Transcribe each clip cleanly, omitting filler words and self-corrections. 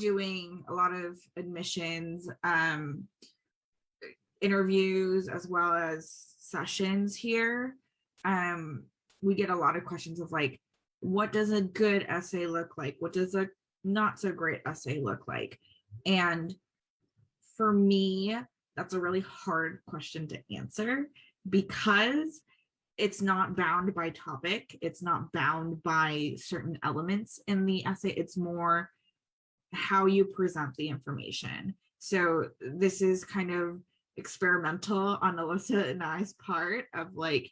doing a lot of admissions, interviews, as well as sessions here, we get a lot of questions of like, what does a good essay look like? What does a not so great essay look like? And for me, that's a really hard question to answer because it's not bound by topic. It's not bound by certain elements in the essay. It's more how you present the information. So this is kind of experimental on Alyssa and I's part of like,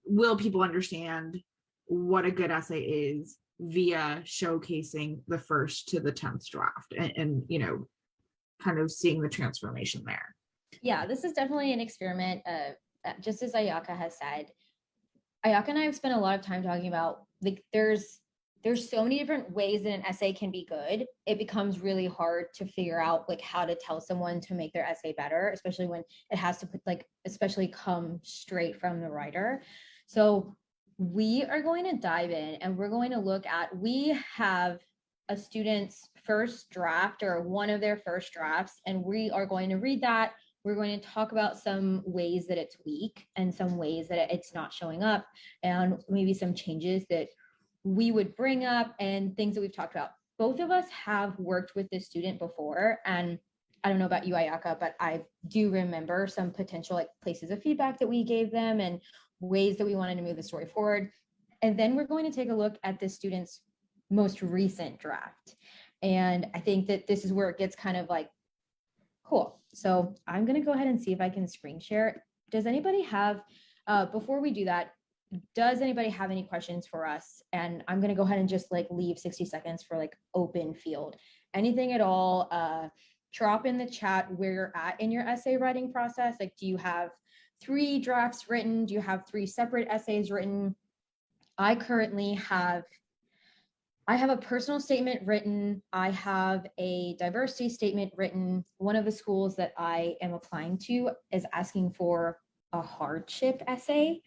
will people understand what a good essay is via showcasing the first to the 10th draft and you know, kind of seeing the transformation there. Yeah, this is definitely an experiment. Just as Ayaka has said, Ayaka and I have spent a lot of time talking about like there's so many different ways that an essay can be good. It becomes really hard to figure out like how to tell someone to make their essay better, especially when it has to put like especially come straight from the writer. So we are going to dive in and we're going to look at, we have a student's first draft or one of their first drafts, and we are going to read that. We're going to talk about some ways that it's weak and some ways that it's not showing up, and maybe some changes that we would bring up and things that we've talked about. Both of us have worked with this student before, and I don't know about you, Ayaka, but I do remember some potential like places of feedback that we gave them and ways that we wanted to move the story forward. And then we're going to take a look at the student's most recent draft. And I think that this is where it gets kind of like, cool. So I'm going to go ahead and see if I can screen share. Does anybody have, before we do that, does anybody have any questions for us? And I'm going to go ahead and just like leave 60 seconds for like open field. Anything at all, drop in the chat where you're at in your essay writing process. Like, do you have 3 drafts written? Do you have 3 separate essays written? I currently have a personal statement written. I have a diversity statement written. One of the schools that I am applying to is asking for a hardship essay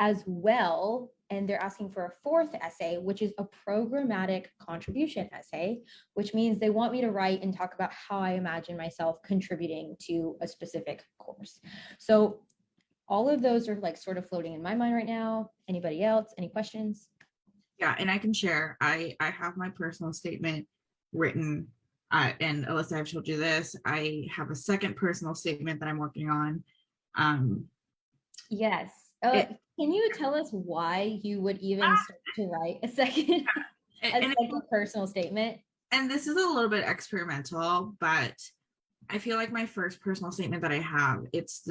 as well. And they're asking for a 4th essay, which is a programmatic contribution essay, which means they want me to write and talk about how I imagine myself contributing to a specific course. So all of those are like sort of floating in my mind right now. Anybody else? Any questions? Yeah, and I can share. I have my personal statement written, and Alyssa, I've told you this. I have a second personal statement that I'm working on. Yes. Can you tell us why you would even start to write a second personal statement? And this is a little bit experimental, but I feel like my first personal statement that I have, it's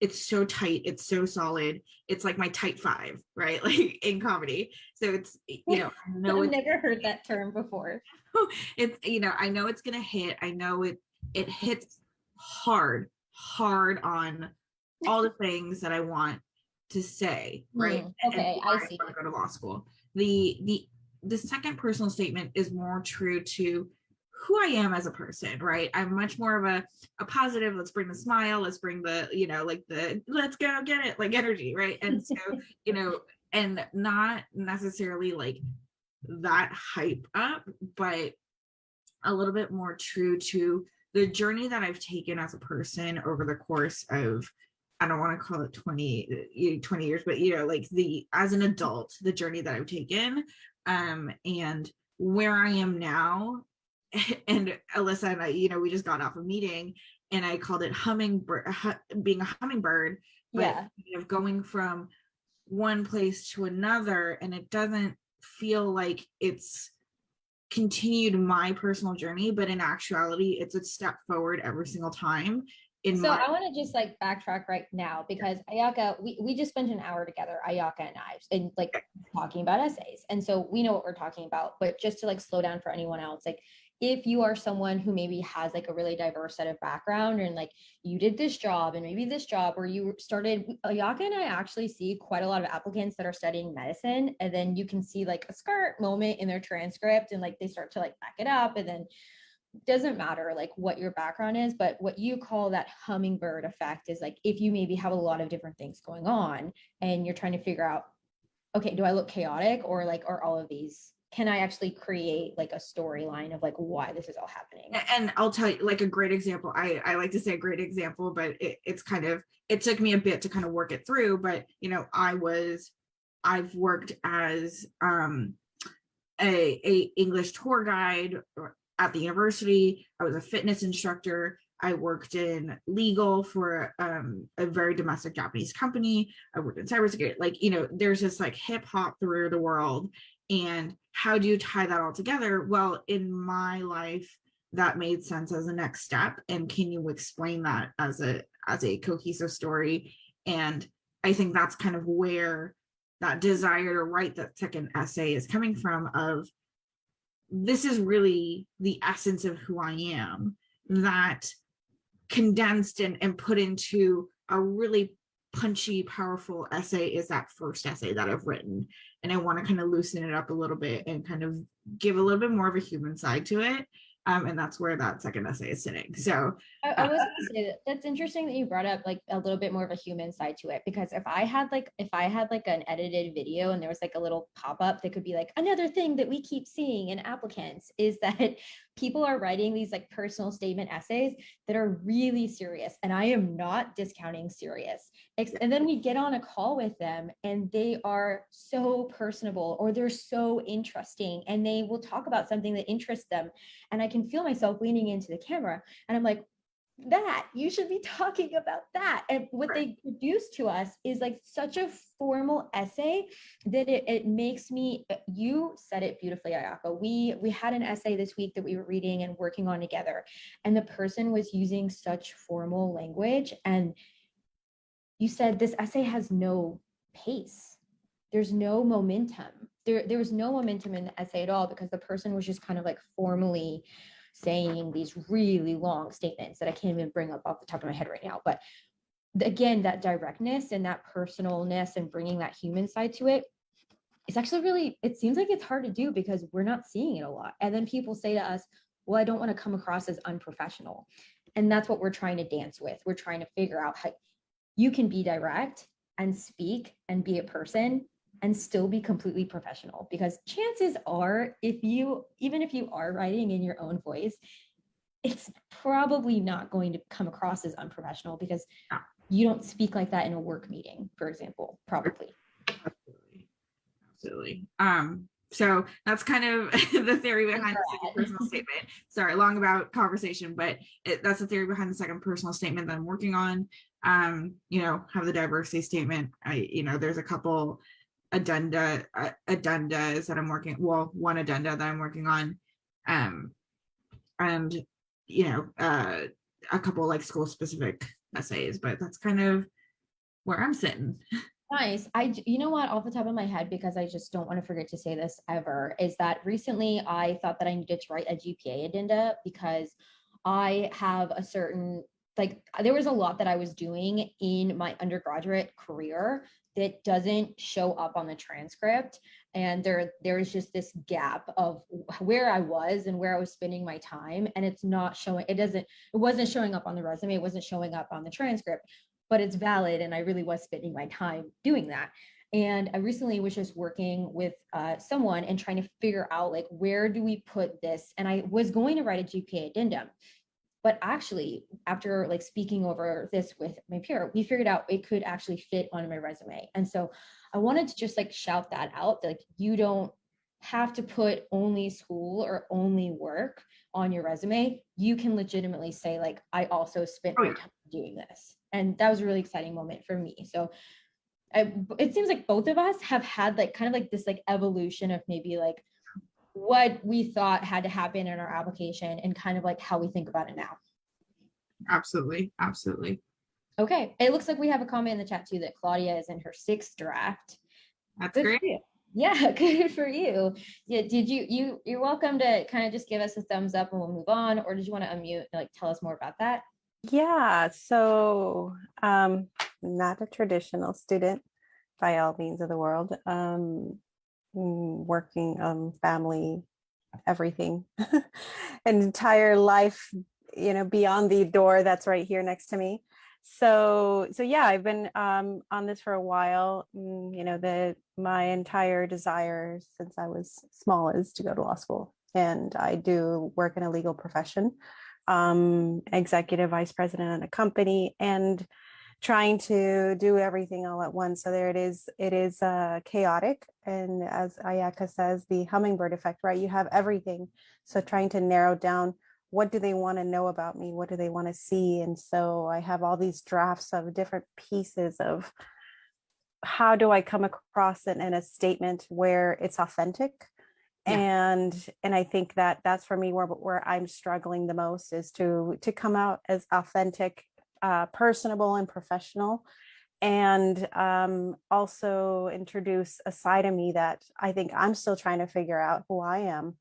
it's so tight, it's so solid, it's like my tight 5, right? Like in comedy. So it's, you know, I know I've never heard that term before. It's, you know, I know it's gonna hit. I know it hits hard on all the things that I want to say, right? Okay, I see. I want to go to law school. The second personal statement is more true to who I am as a person, right? I'm much more of a positive, let's bring the smile, let's bring the, you know, like the let's go get it, like energy, right? And so, you know, and not necessarily like that hype up, but a little bit more true to the journey that I've taken as a person over the course of, I don't want to call it 20 years, but, you know, like as an adult, the journey that I've taken, and where I am now. And Alyssa and I, you know, we just got off a meeting and I called it being a hummingbird, but yeah, you know, going from one place to another, and it doesn't feel like it's continued my personal journey, but in actuality, it's a step forward every single time. I want to just like backtrack right now because Ayaka, we just spent an hour together, Ayaka and I, and like talking about essays. And so we know what we're talking about, but just to like slow down for anyone else, like if you are someone who maybe has like a really diverse set of background and like you did this job and maybe this job where you started, Ayaka and I actually see quite a lot of applicants that are studying medicine, and then you can see like a skirt moment in their transcript and like they start to like back it up, and then doesn't matter like what your background is, but what you call that hummingbird effect is like if you maybe have a lot of different things going on and you're trying to figure out, okay, do I look chaotic or like are all of these can I actually create like a storyline of like why this is all happening? And I'll tell you like a great example. I like to say a great example, but it's kind of, it took me a bit to kind of work it through, but I've worked as a English tour guide at the university. I was a fitness instructor. I worked in legal for a very domestic Japanese company. I worked in cybersecurity. Like, there's just like hip hop through the world. And how do you tie that all together? Well, in my life, that made sense as a next step. And can you explain that as a cohesive story? And I think that's kind of where that desire to write that second essay is coming from, of this is really the essence of who I am, that condensed and put into a really punchy, powerful essay is that first essay that I've written. And I want to kind of loosen it up a little bit and kind of give a little bit more of a human side to it. And that's where that second essay is sitting. So I was gonna say that that's interesting that you brought up like a little bit more of a human side to it, because if I had like an edited video and there was like a little pop-up that could be like, another thing that we keep seeing in applicants is that people are writing these like personal statement essays that are really serious, and I am not discounting serious. And then we get on a call with them and they are so personable, or they're so interesting, and they will talk about something that interests them, and I can feel myself leaning into the camera and I'm like, that you should be talking about that. And what they produce to us is like such a formal essay that it makes me, you said it beautifully, Ayaka. We had an essay this week that we were reading and working on together, and the person was using such formal language, and you said this essay has no pace. There's no momentum. There was no momentum in the essay at all, because the person was just kind of like formally saying these really long statements that I can't even bring up off the top of my head right now. But again, that directness and that personalness and bringing that human side to it, it's actually really, it seems like it's hard to do because we're not seeing it a lot. And then people say to us, well, I don't want to come across as unprofessional. And that's what we're trying to dance with. We're trying to figure out how you can be direct and speak and be a person and still be completely professional, because chances are, even if you are writing in your own voice, it's probably not going to come across as unprofessional, because you don't speak like that in a work meeting, for example, probably. Absolutely. So that's kind of the theory behind the second personal statement. Sorry, long about conversation, but that's the theory behind the second personal statement that I'm working on. Have the diversity statement. There's a couple addendas that I'm working, one addenda that I'm working on, and a couple like school specific essays, but that's kind of where I'm sitting. Nice. You know what, off the top of my head, because I just don't want to forget to say this ever, is that recently I thought that I needed to write a GPA addenda, because I have a certain, like, there was a lot that I was doing in my undergraduate career that doesn't show up on the transcript. And there's just this gap of where I was and where I was spending my time. And it's not showing, it wasn't showing up on the resume. It wasn't showing up on the transcript, but it's valid. And I really was spending my time doing that. And I recently was just working with someone and trying to figure out, like, where do we put this? And I was going to write a GPA addendum. But actually, after like speaking over this with my peer, we figured out it could actually fit on my resume. And so I wanted to just like shout that out, that like, you don't have to put only school or only work on your resume. You can legitimately say, like, I also spent my time doing this. And that was a really exciting moment for me. So it seems like both of us have had like kind of like this like evolution of maybe like what we thought had to happen in our application and kind of like how we think about it now. Absolutely. Okay. It looks like we have a comment in the chat too that Claudia is in her 6th draft. That's good. Great. Yeah, good for you. Yeah, did you're welcome to kind of just give us a thumbs up and we'll move on, or did you want to unmute and like tell us more about that? Yeah, so not a traditional student by all means of the world. Working family, everything, an entire life, beyond the door that's right here next to me. So yeah, I've been on this for a while. My entire desire since I was small is to go to law school, and I do work in a legal profession, executive vice president in a company, and trying to do everything all at once. So there it is. It is chaotic, and as Ayaka says, the hummingbird effect, right? You have everything. So trying to narrow down, what do they want to know about me? What do they want to see? And so I have all these drafts of different pieces of how do I come across it in a statement where it's authentic. Yeah. And I think that that's for me where I'm struggling the most, is to come out as authentic, personable and professional, and also introduce a side of me that I think I'm still trying to figure out who I am,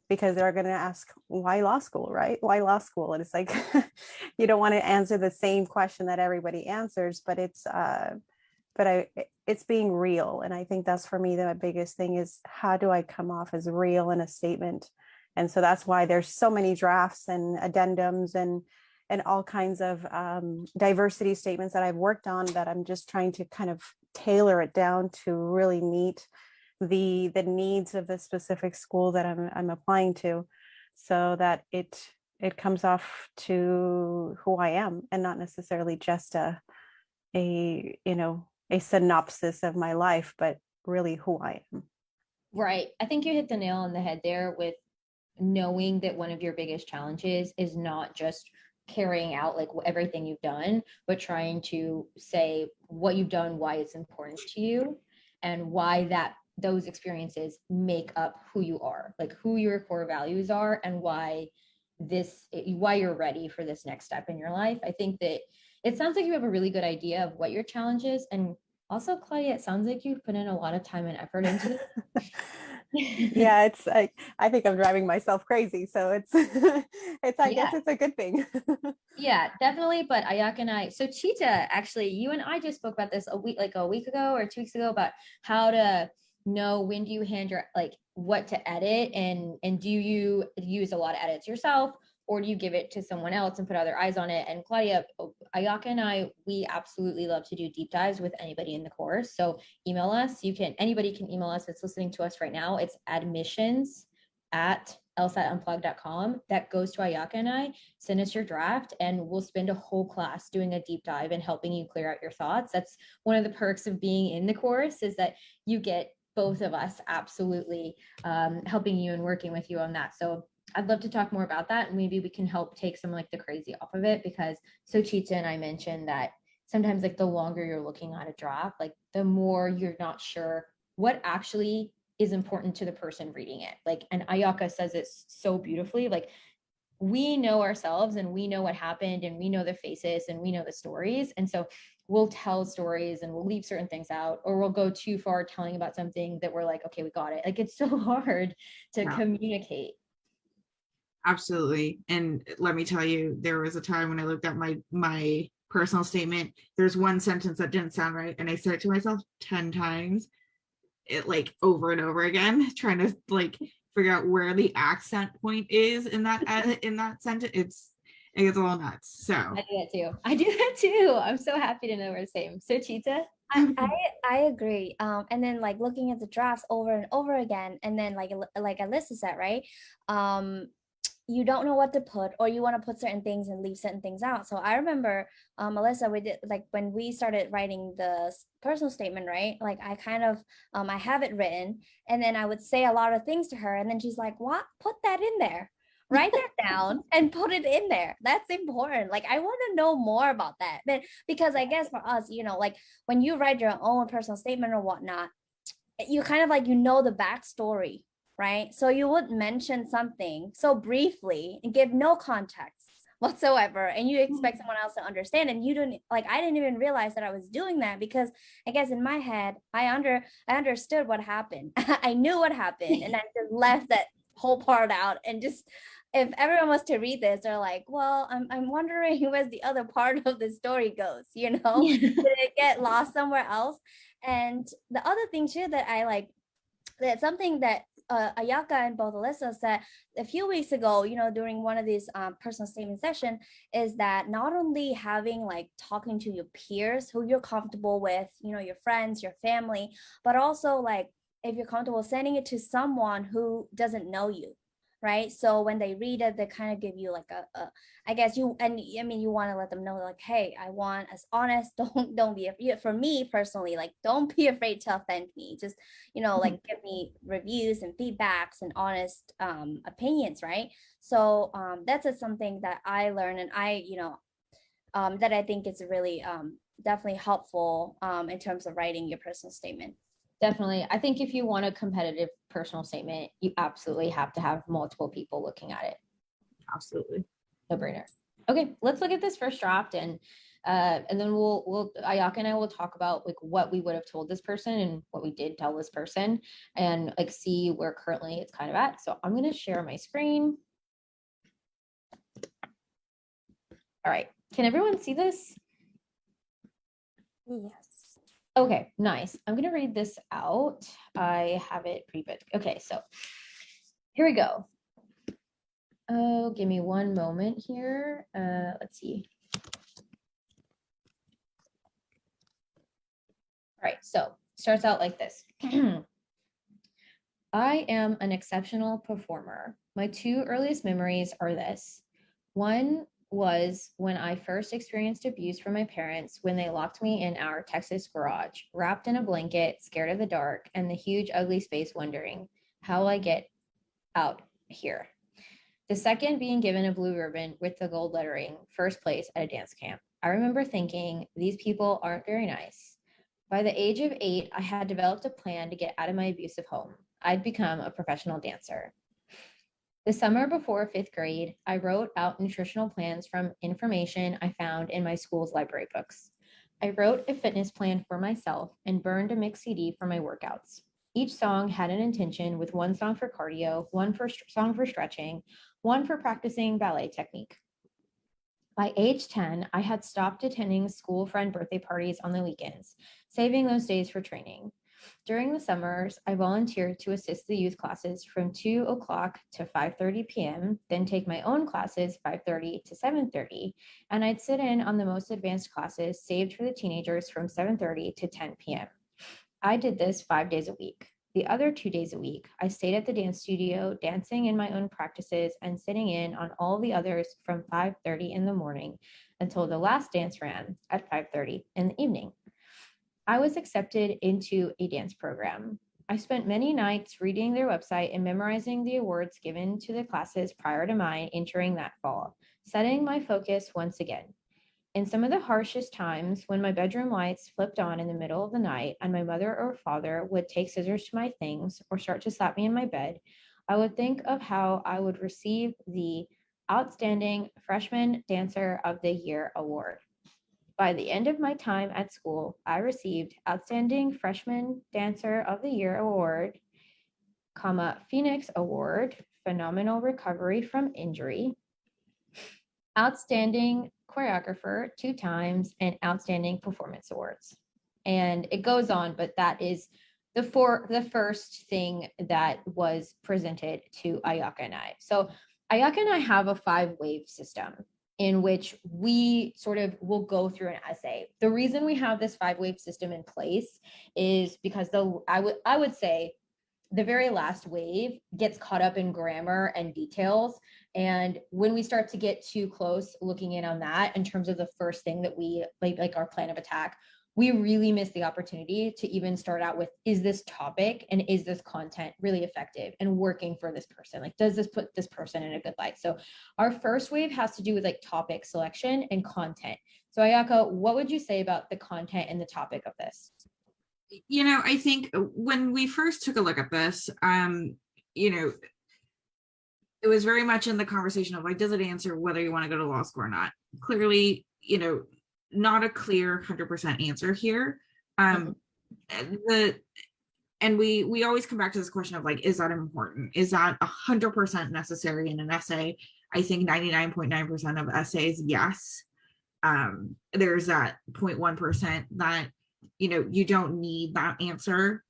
because they're going to ask, why law school, right? Why law school? And it's like, you don't want to answer the same question that everybody answers, but it's being real. And I think that's for me, the biggest thing is, how do I come off as real in a statement? And so that's why there's so many drafts and addendums and all kinds of diversity statements that I've worked on, that I'm just trying to kind of tailor it down to really meet the needs of the specific school that I'm applying to, so that it comes off to who I am, and not necessarily just a synopsis of my life, but really who I am. Right. I think you hit the nail on the head there with knowing that one of your biggest challenges is not just carrying out like everything you've done, but trying to say what you've done, why it's important to you, and why those experiences make up who you are, like who your core values are, and why you're ready for this next step in your life. I think that it sounds like you have a really good idea of what your challenge is. And also, Claudia, it sounds like you've put in a lot of time and effort into it. Yeah, it's like, I think I'm driving myself crazy. So it's I guess it's a good thing. Yeah, definitely. But Ayak and so Cheetah, actually, you and I just spoke about this a week ago or 2 weeks ago, about how to know when do you hand your, like, what to edit, and do you use a lot of edits yourself, or do you give it to someone else and put other eyes on it? And Claudia, Ayaka and I, we absolutely love to do deep dives with anybody in the course. So email us. Anybody can email us that's listening to us right now. It's admissions@lsatunplugged.com. That goes to Ayaka and I. Send us your draft, and we'll spend a whole class doing a deep dive and helping you clear out your thoughts. That's one of the perks of being in the course, is that you get both of us absolutely helping you and working with you on that. So I'd love to talk more about that, and maybe we can help take some like the crazy off of it, because so Cheetah and I mentioned that sometimes like the longer you're looking at a draft, like the more you're not sure what actually is important to the person reading it. Like, and Ayaka says it so beautifully, like, we know ourselves and we know what happened and we know the faces and we know the stories. And so we'll tell stories and we'll leave certain things out, or we'll go too far telling about something that we're like, okay, we got it. Like, it's so hard to communicate. Absolutely. And let me tell you, there was a time when I looked at my personal statement, there's one sentence that didn't sound right, and I said it to myself 10 times, it like over and over again, trying to like figure out where the accent point is in that sentence. It gets a little nuts. So I do that too. I'm so happy to know we're the same. So Cheetah? I agree. And then like looking at the drafts over and over again, and then like Alyssa said, right? You don't know what to put, or you want to put certain things and leave certain things out. So I remember, Alyssa, we did, like, when we started writing the personal statement, right? Like, I kind of, I have it written, and then I would say a lot of things to her, and then she's like, what? Put that in there. Write that down and put it in there. That's important. Like, I want to know more about that. But because I guess for us, like when you write your own personal statement or whatnot, you kind of like, the backstory, right? So you would mention something so briefly and give no context whatsoever, and you expect someone else to understand, and you don't, like, I didn't even realize that I was doing that, because I guess in my head I understood what happened. I knew what happened, and I just left that whole part out. And just, if everyone was to read this, they're like, well, I'm wondering where's the other part of the story goes, did it get lost somewhere else? And the other thing too that I like, that's something that Ayaka and both Alyssa said a few weeks ago, during one of these personal statement session, is that not only having like talking to your peers who you're comfortable with, your friends, your family, but also like if you're comfortable sending it to someone who doesn't know you, right? So when they read it, they kind of give you like a I guess you, and I mean, you want to let them know like, hey, I want as honest. Don't be afraid. For me personally, like, don't be afraid to offend me. Just, like give me reviews and feedbacks and honest opinions, right? So that's just something that I learned, and that I think is really definitely helpful in terms of writing your personal statement. Definitely. I think if you want a competitive personal statement, you absolutely have to have multiple people looking at it. Absolutely. No brainer. Okay, let's look at this first draft, and then we'll Ayaka and I will talk about like what we would have told this person and what we did tell this person, and like see where currently it's kind of at. So I'm going to share my screen. All right. Can everyone see this? Yes. Okay, nice. I'm going to read this out. I have it pre-booked. Okay, so here we go. Oh, give me one moment here. Let's see. All right, so starts out like this. I am an exceptional performer. My two earliest memories are this. One was when I first experienced abuse from my parents when they locked me in our Texas garage, wrapped in a blanket, scared of the dark, and the huge, ugly space wondering, how will I get out here? The second being given a blue ribbon with the gold lettering, first place at a dance camp. I remember thinking, these people aren't very nice. By the age of 8, I had developed a plan to get out of my abusive home. I'd become a professional dancer. The summer before 5th grade, I wrote out nutritional plans from information I found in my school's library books. I wrote a fitness plan for myself and burned a mix CD for my workouts. Each song had an intention, with one song for cardio, one song for stretching, one for practicing ballet technique. By age 10, I had stopped attending school friend birthday parties on the weekends, saving those days for training. During the summers, I volunteered to assist the youth classes from 2 o'clock to 5:30 p.m., then take my own classes 5:30 to 7:30, and I'd sit in on the most advanced classes saved for the teenagers from 7:30 to 10 p.m. I did this 5 days a week. The other 2 days a week, I stayed at the dance studio, dancing in my own practices and sitting in on all the others from 5:30 in the morning until the last dance ran at 5:30 in the evening. I was accepted into a dance program. I spent many nights reading their website and memorizing the awards given to the classes prior to mine entering that fall, setting my focus once again. In some of the harshest times, when my bedroom lights flipped on in the middle of the night and my mother or father would take scissors to my things or start to slap me in my bed, I would think of how I would receive the Outstanding Freshman Dancer of the Year award. By the end of my time at school, I received Outstanding Freshman Dancer of the Year award, Phoenix Award, Phenomenal Recovery from Injury, Outstanding Choreographer 2 times, and Outstanding Performance Awards. And it goes on, but that is the first thing that was presented to Ayaka and I. So Ayaka and I have a 5-wave system in which we sort of will go through an essay. The reason we have this 5-wave system in place is because I would say the very last wave gets caught up in grammar and details. And when we start to get too close looking in on that in terms of the first thing that we like our plan of attack, we really miss the opportunity to even start out with, is this topic and is this content really effective and working for this person? Like, does this put this person in a good light? So our first wave has to do with like topic selection and content. So Ayaka, what would you say about the content and the topic of this? I think when we first took a look at this, it was very much in the conversation of like, does it answer whether you want to go to law school or not? Clearly, not a clear 100% answer here. And we always come back to this question of like, is that important? Is that 100% necessary in an essay? I think 99.9% of essays, yes. There's that 0.1% that you don't need that answer.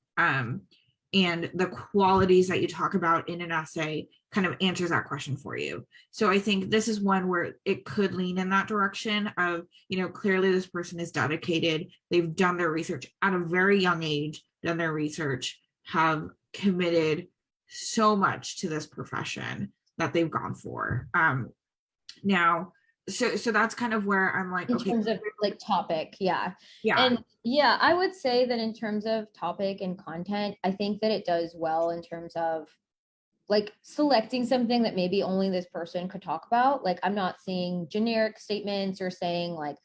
and the qualities that you talk about in an essay kind of answers that question for you. So I think this is one where it could lean in that direction of, clearly this person is dedicated. They've done their research at a very young age, done their research, have committed so much to this profession that they've gone for. Now, so that's kind of where I'm like, in okay, terms of like topic, yeah. yeah, And yeah, I would say that in terms of topic and content, I think that it does well in terms of like selecting something that maybe only this person could talk about. Like, I'm not seeing generic statements or saying like,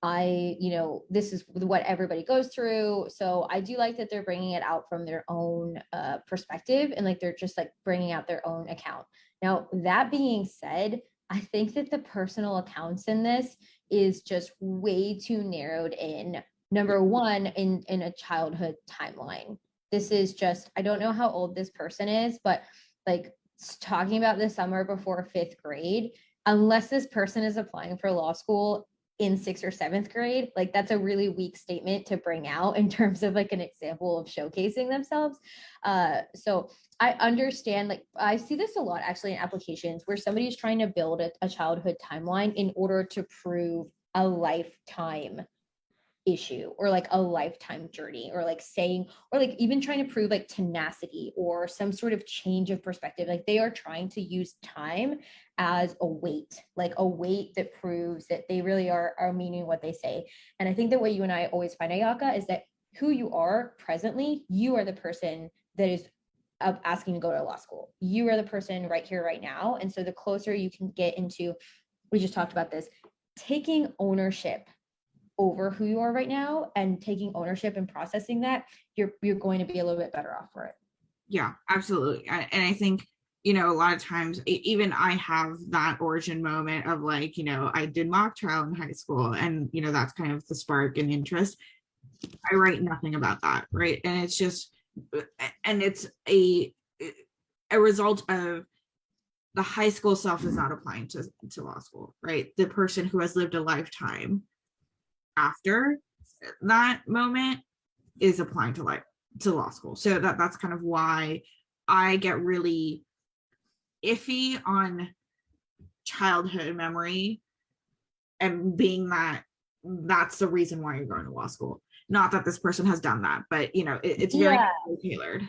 this is what everybody goes through. So I do like that they're bringing it out from their own perspective, and like they're just like bringing out their own account. Now, that being said, I think that the personal accounts in this is just way too narrowed in. Number one, in a childhood timeline. This is just, I don't know how old this person is, but like talking about the summer before 5th grade, unless this person is applying for law school in 6th or 7th grade, like that's a really weak statement to bring out in terms of like an example of showcasing themselves. So I understand, like I see this a lot actually in applications where somebody's trying to build a childhood timeline in order to prove a lifetime issue or like a lifetime journey, or like saying, or like even trying to prove like tenacity or some sort of change of perspective. Like they are trying to use time as a weight, like a weight that proves that they really are meaning what they say. And I think that what you and I always find, Ayaka, is that who you are presently, you are the person that is asking to go to law school. You are the person right here, right now. And so the closer you can get into, we just talked about this, taking ownership over who you are right now and taking ownership and processing that, you're going to be a little bit better off for it. Yeah, absolutely. And I think, a lot of times, even I have that origin moment of like, I did mock trial in high school, and, that's kind of the spark and interest. I write nothing about that, right? And it's just, and it's a result of the high school self is not applying to law school, right? The person who has lived a lifetime after that moment is applying to law school. So that's kind of why I get really iffy on childhood memory and being that's the reason why you're going to law school. Not that this person has done that, but it's very tailored.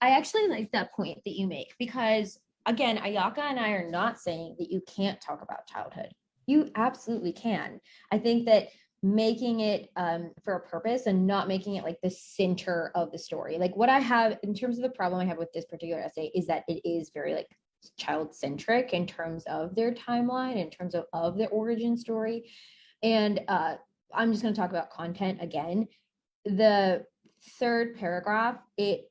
I actually like that point that you make, because again, Ayaka and I are not saying that you can't talk about childhood. You absolutely can. I think that making it for a purpose and not making it like the center of the story. Like what I have in terms of the problem I have with this particular essay is that it is very like child-centric in terms of their timeline, in terms of their origin story. And I'm just going to talk about content again. The 3rd paragraph, it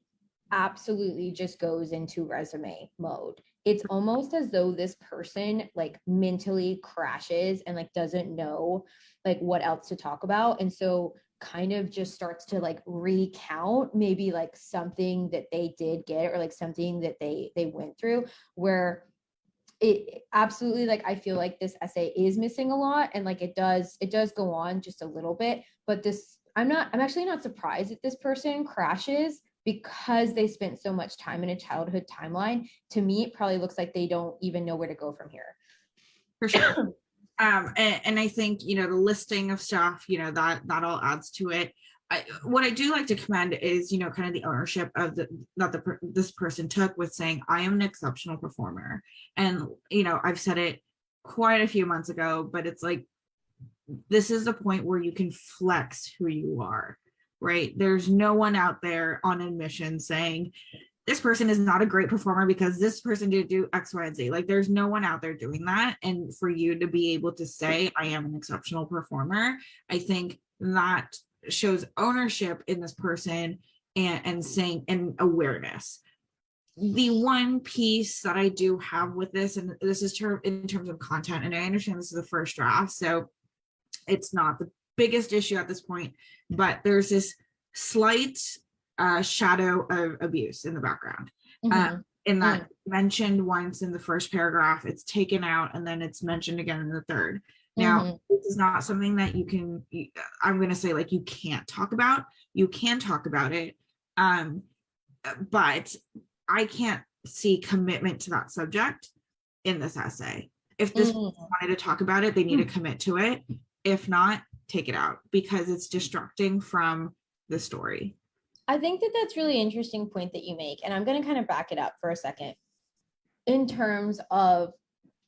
absolutely just goes into resume mode. It's almost as though this person like mentally crashes and like doesn't know like what else to talk about, and so kind of just starts to like recount maybe like something that they did get or like something that they went through, where it absolutely, like I feel like this essay is missing a lot, and like it does go on just a little bit, but this I'm actually not surprised that this person crashes, because they spent so much time in a childhood timeline. To me, it probably looks like they don't even know where to go from here. For sure. And I think, the listing of stuff, that all adds to it. What I do like to commend is, kind of the ownership of this person took with saying, I am an exceptional performer. And, I've said it quite a few months ago, but it's like, this is the point where you can flex who you are, right? There's no one out there on admission saying, this person is not a great performer because this person didn't do X, Y, and Z. Like there's no one out there doing that. And for you to be able to say, I am an exceptional performer, I think that shows ownership in this person and saying, and awareness. The one piece that I do have with this, and this is in terms of content, and I understand this is the first draft, so it's not the biggest issue at this point, but there's this slight shadow of abuse in the background. In that mentioned once in the first paragraph, it's taken out, and then it's mentioned again in the 3rd. Now, this is not something that I'm going to say like you can't talk about. You can talk about it. but I can't see commitment to that subject in this essay. If this person wanted to talk about it, they need to commit to it. If not, take it out because it's distracting from the story. I think that that's really interesting point that you make, and I'm going to kind of back it up for a second in terms of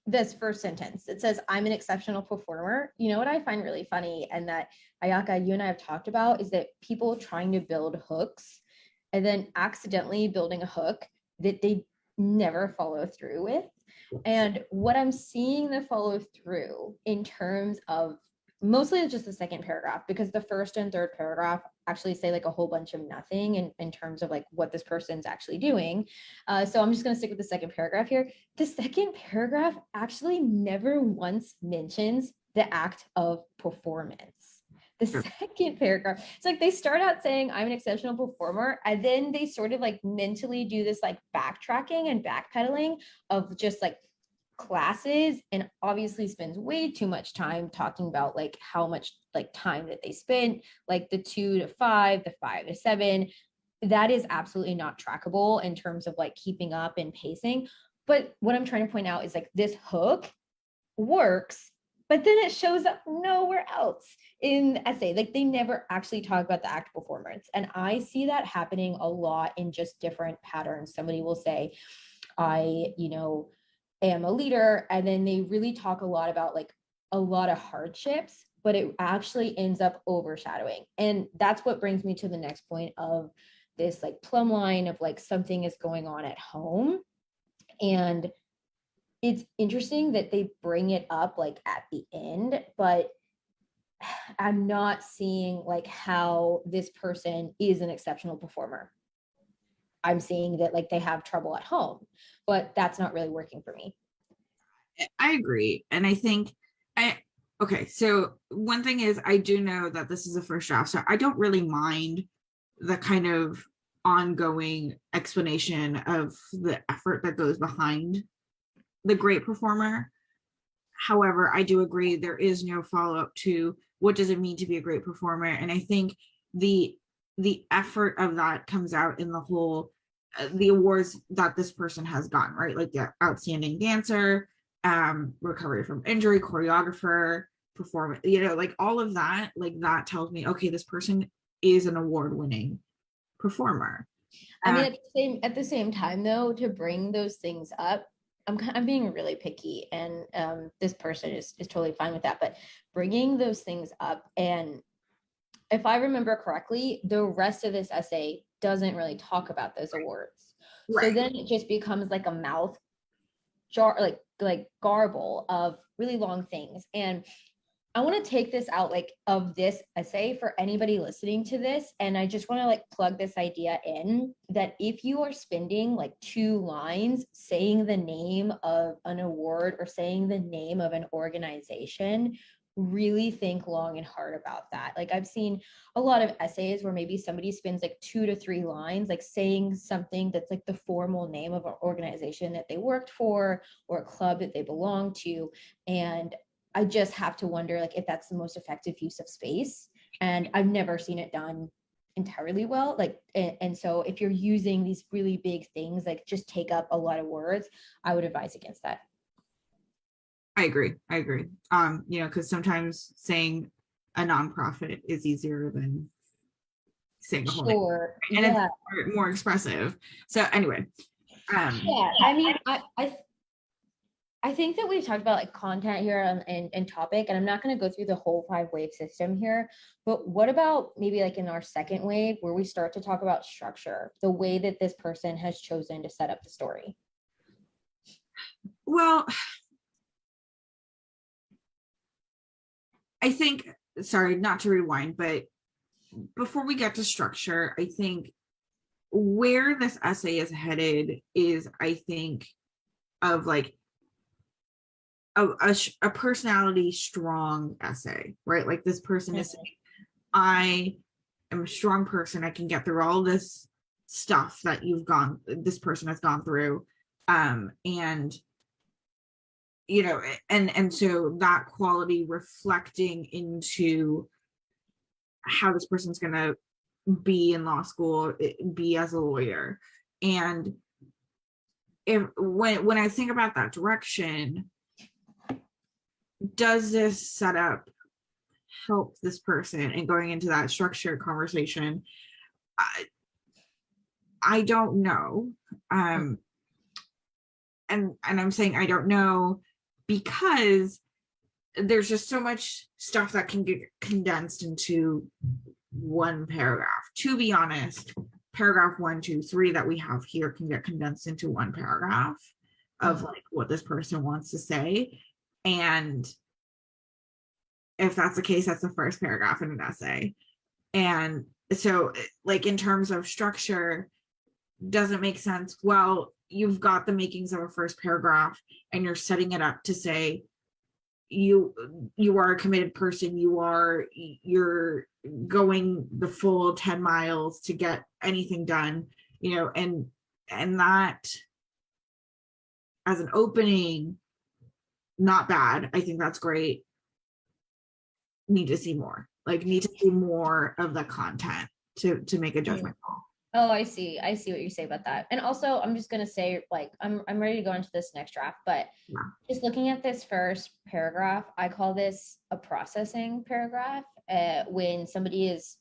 this first sentence. It says, I'm an exceptional performer. You know what I find really funny, and that Ayaka, you and I have talked about, is that people trying to build hooks and then accidentally building a hook that they never follow through with. And what I'm seeing the follow through in terms of mostly it's just the second paragraph, because the first and third paragraph actually say like a whole bunch of nothing in terms of like what this person's actually doing. So I'm just going to stick with the second paragraph here. The second paragraph actually never once mentions the act of performance. The second paragraph, it's like they start out saying I'm an exceptional performer, and then they sort of like mentally do this like backtracking and backpedaling of just like classes, and obviously spends way too much time talking about like how much like time that they spent, like the 2 to 5, the 5 to 7. That is absolutely not trackable in terms of like keeping up and pacing. But what I'm trying to point out is like this hook works, but then it shows up nowhere else in the essay. Like they never actually talk about the act of performance. And I see that happening a lot in just different patterns. Somebody will say, I, am a leader, and then they really talk a lot about like a lot of hardships, but it actually ends up overshadowing. And that's what brings me to the next point of this like plumb line of like something is going on at home. And it's interesting that they bring it up like at the end, but I'm not seeing like how this person is an exceptional performer. I'm seeing that like they have trouble at home, but that's not really working for me. I agree. And I think so one thing is I do know that this is a first draft, so I don't really mind the kind of ongoing explanation of the effort that goes behind the great performer. However, I do agree there is no follow-up to what does it mean to be a great performer. And I think the effort of that comes out in the whole the awards that this person has gotten, right? Like the outstanding dancer, recovery from injury, choreographer, performance, like all of that, like that tells me, okay, this person is an award-winning performer. I mean, at the same time though, to bring those things up, I'm being really picky, and this person is totally fine with that, but bringing those things up, and if I remember correctly, the rest of this essay doesn't really talk about those awards. Right. So then it just becomes like a mouth jar, like garble of really long things. And I want to take this out like of this essay for anybody listening to this. And I just want to like plug this idea in that if you are spending like 2 lines saying the name of an award or saying the name of an organization, really think long and hard about that. Like I've seen a lot of essays where maybe somebody spends like 2 to 3 lines, like saying something that's like the formal name of an organization that they worked for or a club that they belong to. And I just have to wonder like if that's the most effective use of space. And I've never seen it done entirely well. Like, and so if you're using these really big things, like just take up a lot of words, I would advise against that. I agree. Because sometimes saying a nonprofit is easier than saying a whole name. And it's more expressive. So anyway. Yeah, I mean, I think that we've talked about like content here and topic, and I'm not going to go through the whole 5-wave system here, but what about maybe like in our second wave where we start to talk about structure, the way that this person has chosen to set up the story? Well, I think, sorry, not to rewind, but before we get to structure, I think where this essay is headed is, I think, of like a personality strong essay, right? Like this person is saying, I am a strong person. I can get through all this stuff that this person has gone through. And so that quality reflecting into how this person's going to be in law school, be as a lawyer. And when I think about that direction, does this setup help this person in going into that structured conversation? I don't know. And I'm saying I don't know because there's just so much stuff that can get condensed into one paragraph. To be honest, paragraph 1, 2, 3 that we have here can get condensed into one paragraph of like what this person wants to say. And if that's the case, that's the first paragraph in an essay. And so like in terms of structure, doesn't make sense. Well, you've got the makings of a first paragraph and you're setting it up to say you are a committed person, you're going the full 10 miles to get anything done, and that as an opening, not bad. I think that's great. Need to see more of the content to make a judgment call. Oh, I see what you say about that. And also, I'm just gonna say, like, I'm ready to go into this next draft, but just looking at this first paragraph, I call this a processing paragraph. When somebody is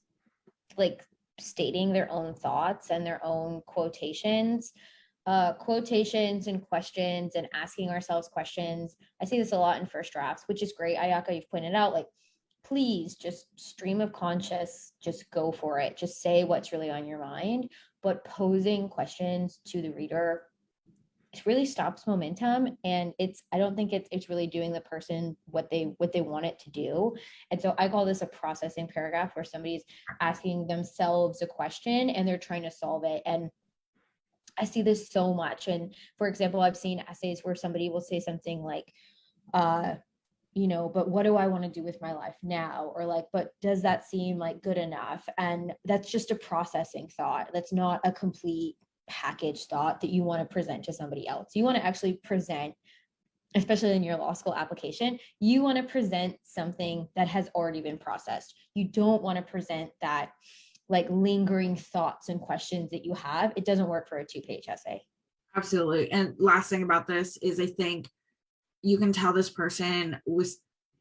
like stating their own thoughts and their own quotations and questions and asking ourselves questions. I see this a lot in first drafts, which is great. Ayaka, you've pointed out, like, please just stream of conscious, just go for it. Just say what's really on your mind, but posing questions to the reader, it really stops momentum. And I don't think it's really doing the person what they want it to do. And so I call this a processing paragraph, where somebody's asking themselves a question and they're trying to solve it. And I see this so much. And for example, I've seen essays where somebody will say something like, but what do I want to do with my life now? Or like, but does that seem like good enough? And that's just a processing thought. That's not a complete package thought that you want to present to somebody else. You want to actually present, especially in your law school application, you want to present something that has already been processed. You don't want to present that like lingering thoughts and questions that you have. It doesn't work for a 2-page essay. Absolutely. And last thing about this is I think you can tell this person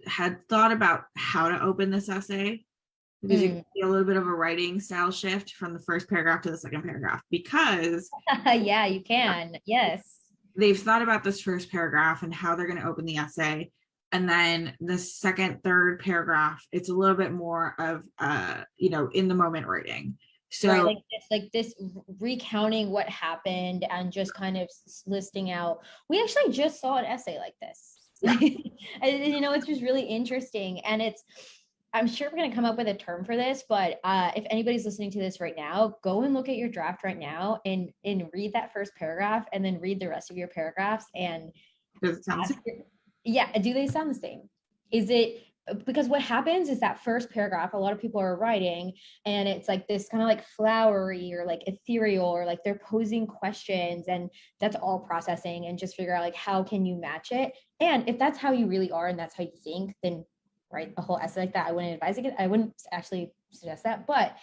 had thought about how to open this essay, because you can see a little bit of a writing style shift from the first paragraph to the second paragraph, because yeah, you can. Yes. They've thought about this first paragraph and how they're going to open the essay. And then the second, third paragraph, it's a little bit more of, in the moment writing. So right, like this recounting what happened and just kind of listing out. We actually just saw an essay like this. Yeah. It's just really interesting. And I'm sure we're going to come up with a term for this, but if anybody's listening to this right now, go and look at your draft right now and read that first paragraph and then read the rest of your paragraphs. And does it sound the same? Yeah, do they sound the same? Is it, because what happens is that first paragraph, a lot of people are writing and it's like this kind of like flowery or like ethereal, or like they're posing questions, and that's all processing, and just figure out like, how can you match it? And if that's how you really are and that's how you think, then write a whole essay like that. I wouldn't advise it. I wouldn't actually suggest that, but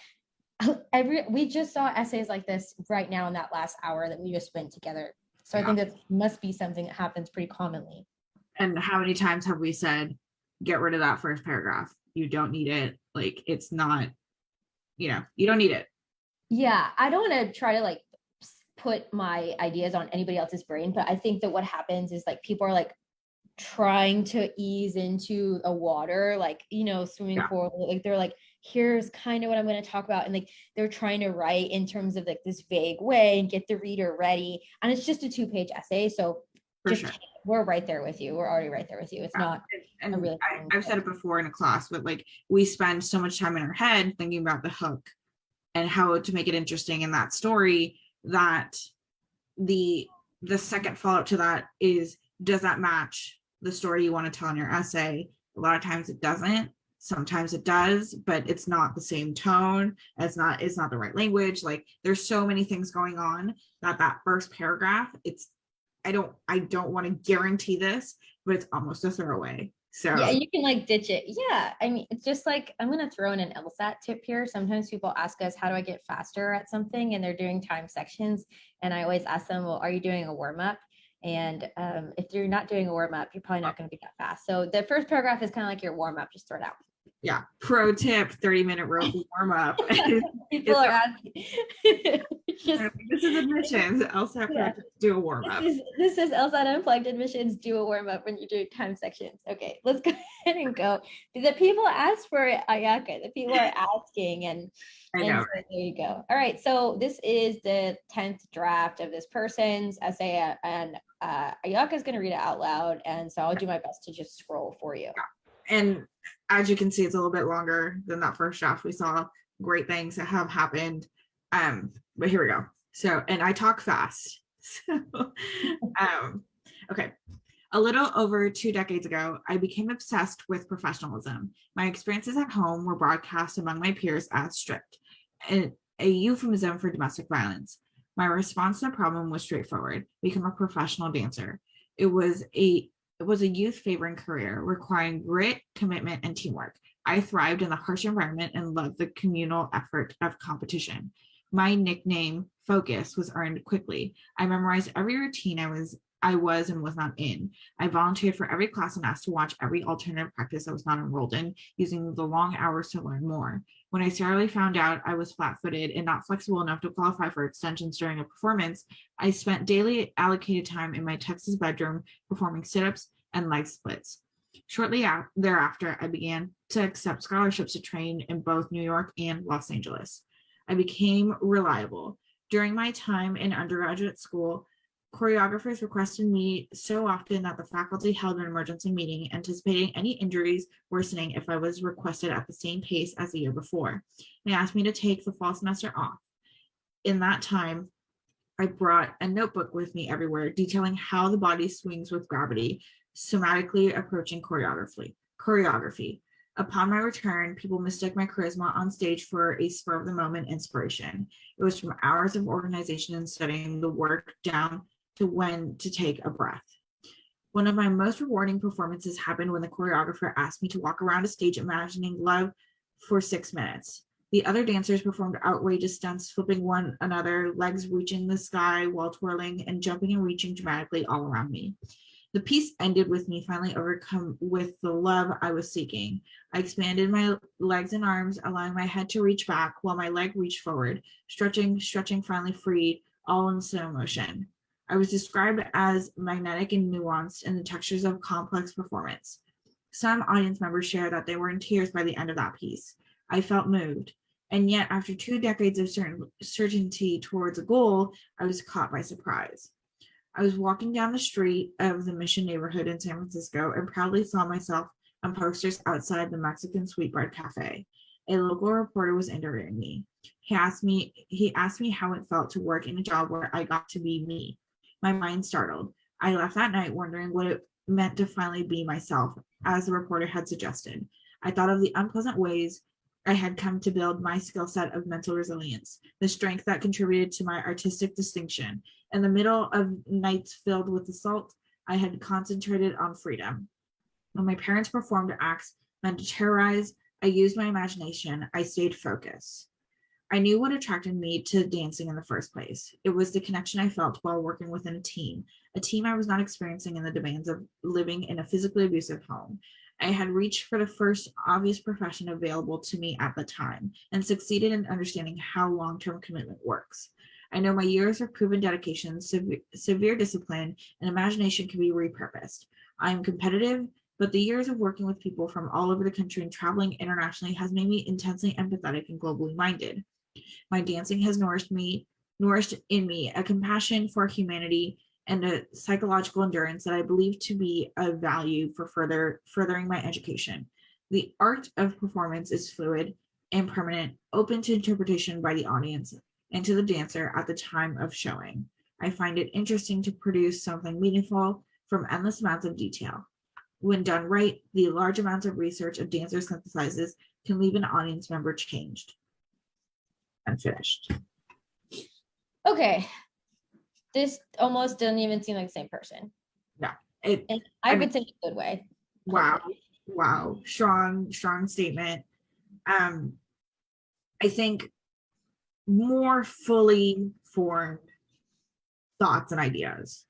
we just saw essays like this right now in that last hour that we just spent together. So yeah. I think that must be something that happens pretty commonly. And how many times have we said, get rid of that first paragraph? You don't need it. Like, it's not, you don't need it. Yeah. I don't want to try to like put my ideas on anybody else's brain, but I think that what happens is like people are like trying to ease into a water, like, swimming pool. Like they're like, here's kind of what I'm going to talk about. And like, they're trying to write in terms of like this vague way and get the reader ready. And it's just a 2-page essay. So we're right there with you. We're already right there with you. It's not. And really I've said it before in a class, but like, we spend so much time in our head thinking about the hook and how to make it interesting in that story, that the second follow-up to that is, does that match the story you want to tell in your essay? A lot of times it doesn't. Sometimes it does, but it's not the same tone. It's not the right language. Like, there's so many things going on that first paragraph, I don't want to guarantee this, but it's almost a throwaway. So Yeah, you can like ditch it. Yeah, I mean, it's just like I'm gonna throw in an LSAT tip here. Sometimes people ask us, "How do I get faster at something?" And they're doing time sections, and I always ask them, "Well, are you doing a warm up?" And if you're not doing a warm up, you're probably not going to be that fast. So the first paragraph is kind of like your warm up. Just throw it out. yeah, pro tip: 30-minute rope warm up. People are asking. Just, This is admissions. LSAT pro yeah. tips, do a warm up. This is LSAT Unplugged admissions. Do a warm up when you're doing time sections. Okay, let's go ahead and go. The people asked for it, Ayaka. The people are asking, and I know. so there you go. All right, so this is the 10th draft of this person's essay, and Ayaka is going to read it out loud, and so I'll do my best to just scroll for you. And as you can see, it's a little bit longer than that first draft. We saw great things that have happened. But here we go. So, and I talk fast. So, okay. A little over 2 decades ago, I became obsessed with professionalism. My experiences at home were broadcast among my peers as strict, and a euphemism for domestic violence. My response to the problem was straightforward: become a professional dancer. It was a youth favoring career requiring grit, commitment, and teamwork. I thrived in the harsh environment and loved the communal effort of competition. My nickname, Focus, was earned quickly. I memorized every routine I was and was not in. I volunteered for every class and asked to watch every alternative practice I was not enrolled in, using the long hours to learn more. When I thoroughly found out I was flat-footed and not flexible enough to qualify for extensions during a performance, I spent daily allocated time in my Texas bedroom performing sit-ups and leg splits. Shortly thereafter, I began to accept scholarships to train in both New York and Los Angeles. I became reliable. During my time in undergraduate school, choreographers requested me so often that the faculty held an emergency meeting, anticipating any injuries worsening if I was requested at the same pace as the year before. They asked me to take the fall semester off. In that time, I brought a notebook with me everywhere, detailing how the body swings with gravity, somatically approaching choreography. Upon my return, people mistook my charisma on stage for a spur of the moment inspiration. It was from hours of organization and studying the work down to when to take a breath. One of my most rewarding performances happened when the choreographer asked me to walk around a stage imagining love for 6 minutes. The other dancers performed outrageous stunts, flipping one another, legs reaching the sky while twirling and jumping and reaching dramatically all around me. The piece ended with me finally overcome with the love I was seeking. I expanded my legs and arms, allowing my head to reach back while my leg reached forward, stretching, finally freed, all in slow motion. I was described as magnetic and nuanced in the textures of complex performance. Some audience members shared that they were in tears by the end of that piece. I felt moved. And yet, after 2 decades of certainty towards a goal, I was caught by surprise. I was walking down the street of the Mission neighborhood in San Francisco and proudly saw myself on posters outside the Mexican Sweetbread Cafe. A local reporter was interviewing me. He asked me how it felt to work in a job where I got to be me. My mind startled. I left that night wondering what it meant to finally be myself, as the reporter had suggested. I thought of the unpleasant ways I had come to build my skill set of mental resilience, the strength that contributed to my artistic distinction. In the middle of nights filled with assault, I had concentrated on freedom. When my parents performed acts meant to terrorize, I used my imagination. I stayed focused. I knew what attracted me to dancing in the first place. It was the connection I felt while working within a team I was not experiencing in the demands of living in a physically abusive home. I had reached for the first obvious profession available to me at the time and succeeded in understanding how long-term commitment works. I know my years of proven dedication, severe discipline, and imagination can be repurposed. I am competitive, but the years of working with people from all over the country and traveling internationally has made me intensely empathetic and globally minded. My dancing has nourished in me a compassion for humanity and a psychological endurance that I believe to be of value for furthering my education. The art of performance is fluid and permanent, open to interpretation by the audience and to the dancer at the time of showing. I find it interesting to produce something meaningful from endless amounts of detail. When done right, the large amounts of research a dancer synthesizes can leave an audience member changed. I'm finished. Okay. This almost doesn't even seem like the same person. No. And I would say in a good way. Wow. Wow, strong statement. I think more fully formed thoughts and ideas.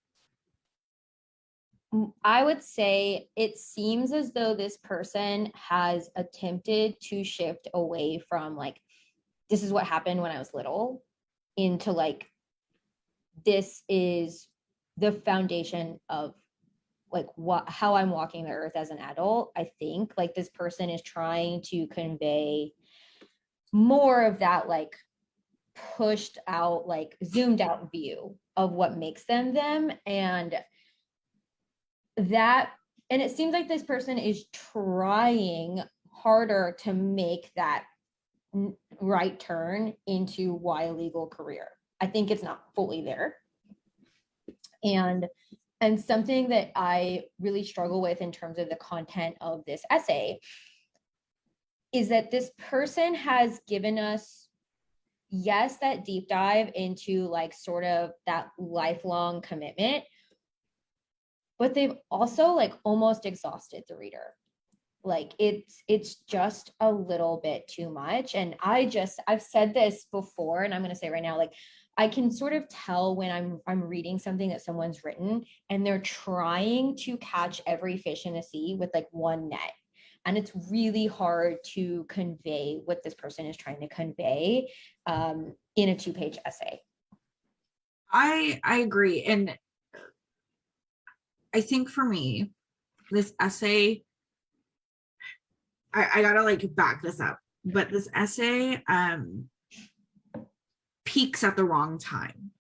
I would say it seems as though this person has attempted to shift away from like, this is what happened when I was little, into like, this is the foundation of like how I'm walking the earth as an adult. I think like this person is trying to convey more of that like pushed out, like zoomed out view of what makes them them. And it seems like this person is trying harder to make that right turn into why a legal career. I think it's not fully there. And something that I really struggle with in terms of the content of this essay is that this person has given us, yes, that deep dive into like sort of that lifelong commitment, but they've also like almost exhausted the reader. Like it's just a little bit too much. And I've said this before, and I'm going to say right now, like I can sort of tell when I'm reading something that someone's written and they're trying to catch every fish in a sea with like one net. And it's really hard to convey what this person is trying to convey in a 2-page essay. I agree. And I think for me, this essay, I gotta like back this up, but this essay peaks at the wrong time.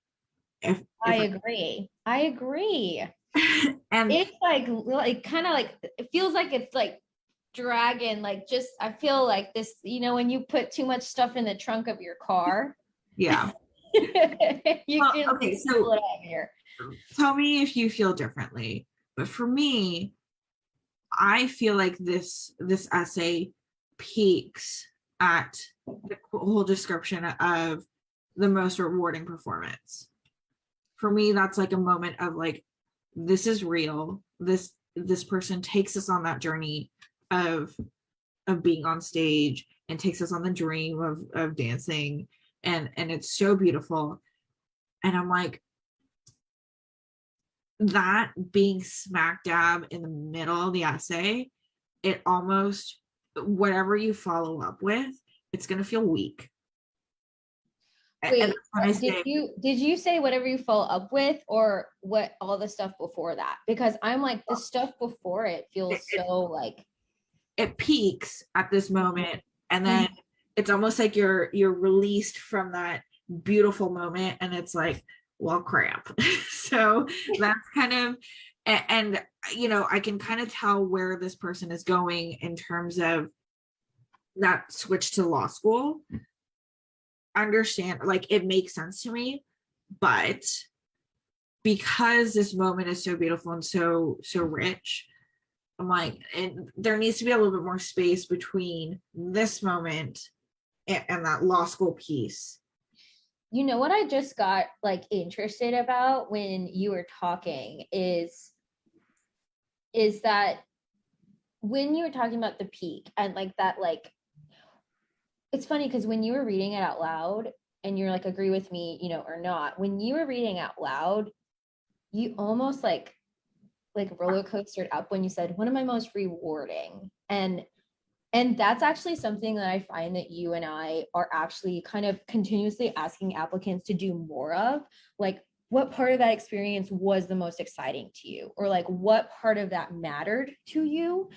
If I agree. and It's like kind of like, it feels like it's like dragging, like just, I feel like this, you know, when you put too much stuff in the trunk of your car. yeah. You Well, can okay, so pull it out here. tell me if you feel differently. But for me, I feel like this essay peaks at the whole description of the most rewarding performance. For me, that's like a moment of like, this is real. This person takes us on that journey of being on stage and takes us on the dream of dancing, and it's so beautiful. And I'm like, that being smack dab in the middle of the essay, it almost, whatever you follow up with, it's going to feel weak. Wait, did you say whatever you follow up with, or what, all the stuff before that? Because I'm like, the stuff before it feels so like, it peaks at this moment, and then it's almost like you're released from that beautiful moment, and it's like, well, crap. So that's kind of, and you know, I can kind of tell where this person is going in terms of that switch to law school. Understand, like, it makes sense to me, but because this moment is so beautiful and so rich, I'm like, there needs to be a little bit more space between this moment and that law school piece. You know what I just got like interested about when you were talking is that when you were talking about the peak and like that, like, it's funny because when you were reading it out loud and you're like, agree with me, you know, or not, when you were reading out loud, you almost like roller coastered up when you said one of my most rewarding. And that's actually something that I find that you and I are actually kind of continuously asking applicants to do more of. Like, what part of that experience was the most exciting to you? Or like, what part of that mattered to you?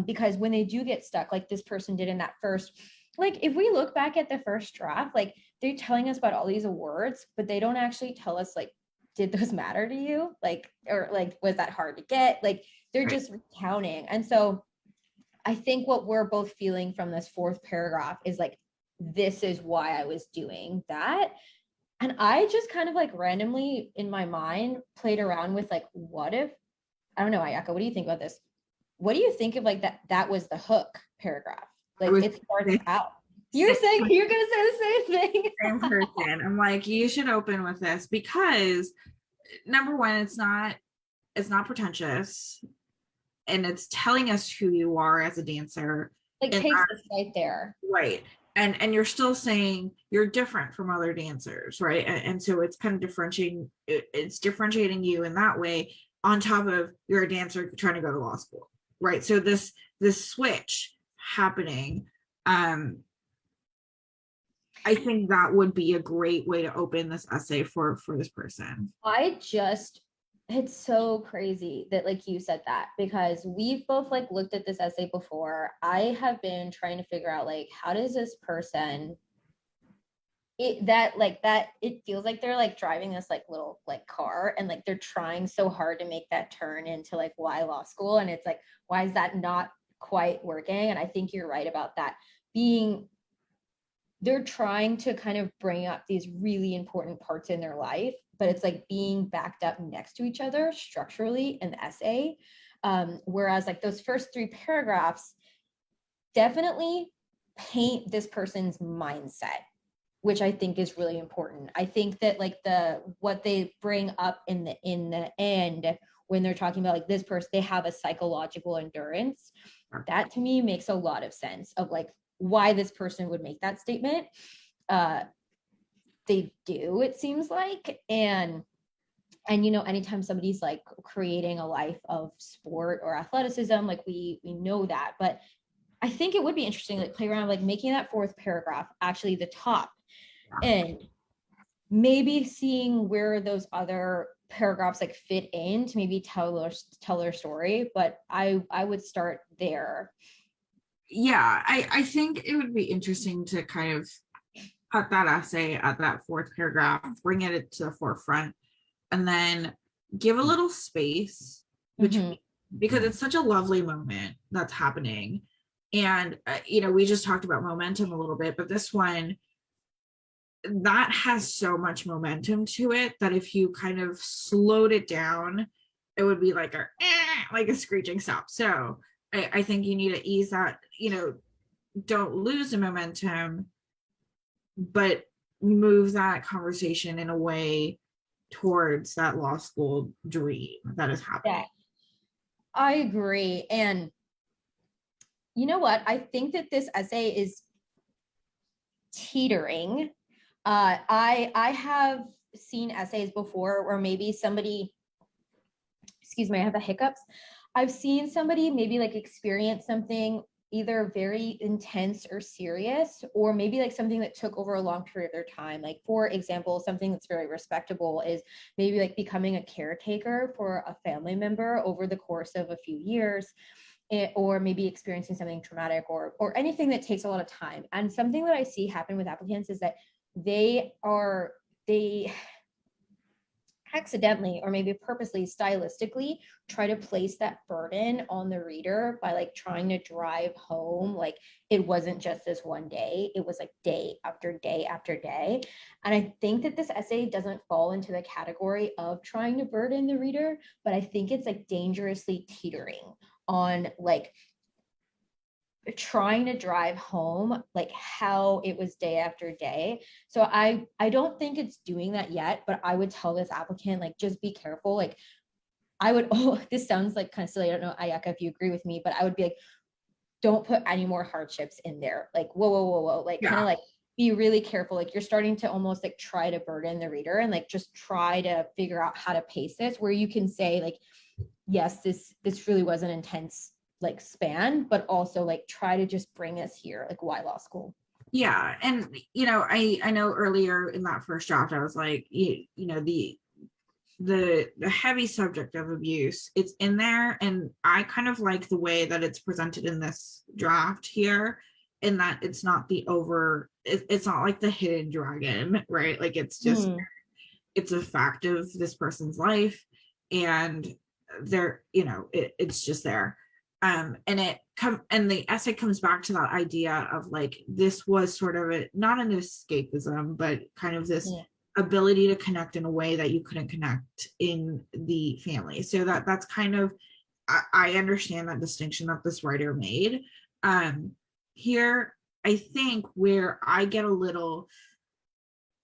Because when they do get stuck, like this person did in that first, like, if we look back at the first draft, like they're telling us about all these awards, but they don't actually tell us, like, did those matter to you? Like, or like, was that hard to get? Like, they're just recounting. And so I think what we're both feeling from this fourth paragraph is like, this is why I was doing that. And I just kind of like randomly in my mind played around with like, what if, I don't know, Ayaka, what do you think about this? What do you think of like that was the hook paragraph? Like, it starts out. You're saying you're gonna say the same thing. Same person. I'm like, you should open with this because number one, it's not pretentious. and it's telling us who you are as a dancer. Like And takes us right there. right. And you're still saying you're different from other dancers, right? And so it's kind of it's differentiating you in that way, on top of you're a dancer trying to go to law school, right? So this switch happening, I think that would be a great way to open this essay for this person. It's so crazy that like you said that, because we've both like looked at this essay before. I have been trying to figure out like, how does this person it feels like they're like driving this like little like car, and like they're trying so hard to make that turn into like why law school, and it's like, why is that not quite working? And I think you're right about that, being they're trying to kind of bring up these really important parts in their life, but it's like being backed up next to each other structurally in the essay. Whereas like those first 3 paragraphs definitely paint this person's mindset, which I think is really important. I think that like what they bring up in the end, when they're talking about like this person, they have a psychological endurance. That to me makes a lot of sense of like why this person would make that statement. They do, it seems like, and anytime somebody's like creating a life of sport or athleticism, like we know that. But I think it would be interesting to like play around like making that 4th paragraph actually the top, and maybe seeing where those other paragraphs like fit in to maybe tell their story. But I would start there. Yeah, I think it would be interesting to kind of cut that essay at that 4th paragraph, bring it to the forefront, and then give a little space between, because it's such a lovely moment that's happening. And we just talked about momentum a little bit, but this one, that has so much momentum to it that if you kind of slowed it down, it would be like a screeching stop. So I think you need to ease that, don't lose the momentum, but move that conversation in a way towards that law school dream that is happening. Yeah, I agree. And you know what? I think that this essay is teetering. I have seen essays before where maybe somebody, excuse me, I have the hiccups. I've seen somebody maybe like experience something either very intense or serious, or maybe like something that took over a long period of their time. Like, for example, something that's very respectable is maybe like becoming a caretaker for a family member over the course of a few years, or maybe experiencing something traumatic, or anything that takes a lot of time. And something that I see happen with applicants is that they accidentally or maybe purposely stylistically try to place that burden on the reader by like trying to drive home like it wasn't just this one day, it was like day after day after day. And I think that this essay doesn't fall into the category of trying to burden the reader, but I think it's like dangerously teetering on like trying to drive home like how it was day after day. So I don't think it's doing that yet, but I would tell this applicant like, just be careful. Like I would, this sounds like kind of silly, I don't know, Ayaka, if you agree with me, but I would be like, don't put any more hardships in there. Like whoa, like kind of like be really careful. Like you're starting to almost like try to burden the reader, and like just try to figure out how to pace this where you can say like, yes, this really was an intense like span, but also like try to just bring us here, like why law school. Yeah. And I know earlier in that first draft I was like, the heavy subject of abuse, it's in there, and I kind of like the way that it's presented in this draft here, in that it's not it's not like the hidden dragon, right? Like it's just it's a fact of this person's life, and it's just there. And the essay comes back to that idea of like, this was sort of not an escapism, but kind of this ability to connect in a way that you couldn't connect in the family. So that's kind of, I understand that distinction that this writer made. Here, I think where I get a little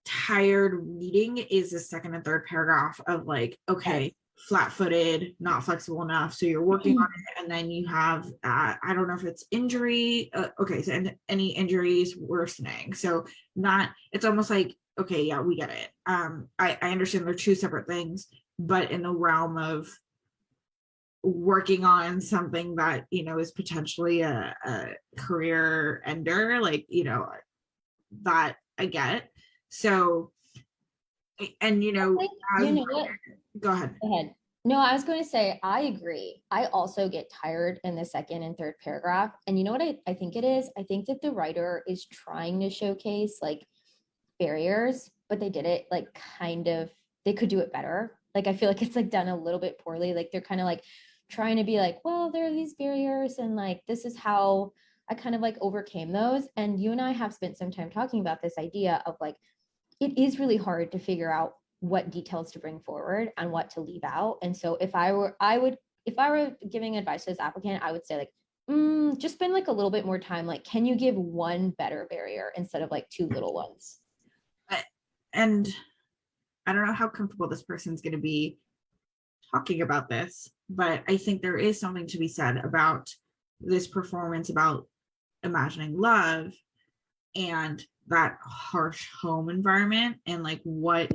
tired reading is the second and third paragraph of like, okay, flat-footed, not flexible enough. So you're working on it, and then you have I don't know if it's injury. Okay, so any injuries worsening. So not it's almost like, okay, yeah, we get it. I understand they're two separate things, but in the realm of working on something that is potentially a career ender, like that I get. So, and as You know what? go ahead. Go ahead. No, I was going to say, I agree. I also get tired in the second and third paragraph. And you know what I think it is? I think that the writer is trying to showcase like barriers, but they did it like they could do it better. Like, I feel like it's like done a little bit poorly. Like, they're kind of like trying to be like, well, there are these barriers, and like, this is how I kind of like overcame those. And you and I have spent some time talking about this idea of like, it is really hard to figure out what details to bring forward and what to leave out. And so if I were giving advice to this applicant, I would say like, just spend like a little bit more time. Like, can you give one better barrier instead of like two little ones? And I don't know how comfortable this person's going to be talking about this, but I think there is something to be said about this performance, about imagining love and that harsh home environment, and like what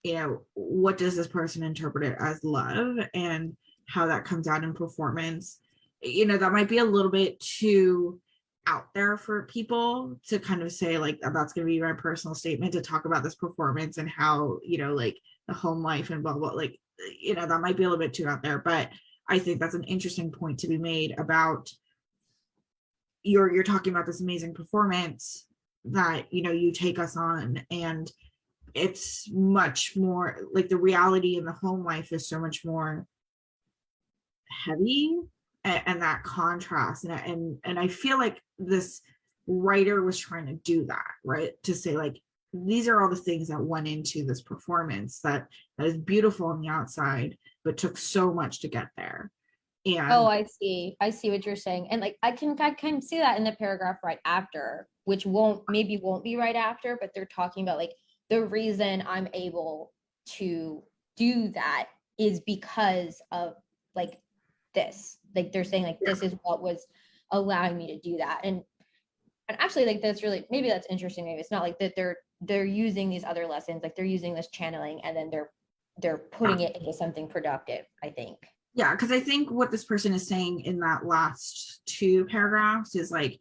does this person interpret it as love, and how that comes out in performance. That might be a little bit too out there for people to kind of say like, that's going to be my personal statement to talk about this performance and how like the home life and blah blah, like that might be a little bit too out there. But I think that's an interesting point to be made about you're talking about this amazing performance that you take us on, and it's much more like the reality in the home life is so much more heavy, and that contrast, and I feel like this writer was trying to do that, right, to say like, these are all the things that went into this performance that is beautiful on the outside but took so much to get there. And I see what you're saying. And like, I can see that in the paragraph right after, which won't be right after, but they're talking about like, the reason I'm able to do that is because of like this. Like, they're saying like, this is what was allowing me to do that. And actually, like, that's really, maybe that's interesting. Maybe it's not like that they're using these other lessons, like they're using this channeling, and then they're putting it into something productive, I think. Yeah, because I think what this person is saying in that last two paragraphs is like,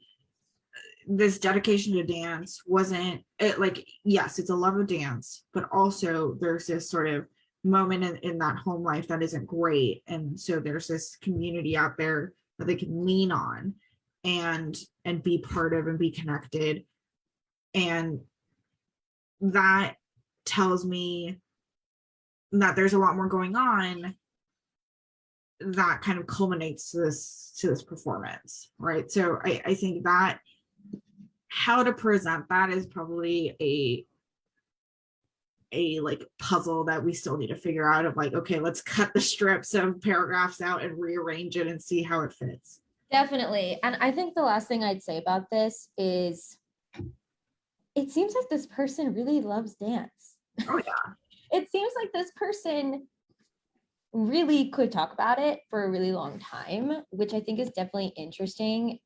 this dedication to dance wasn't it, like, yes, it's a love of dance, but also there's this sort of moment in that home life that isn't great, and so there's this community out there that they can lean on and be part of and be connected, and that tells me that there's a lot more going on that kind of culminates to this performance, right? So I think that how to present that is probably a like puzzle that we still need to figure out, of like, okay, let's cut the strips of paragraphs out and rearrange it and see how it fits. Definitely. And I think the last thing I'd say about this is, it seems like this person really loves dance. Oh yeah. It seems like this person really could talk about it for a really long time, which I think is definitely interesting.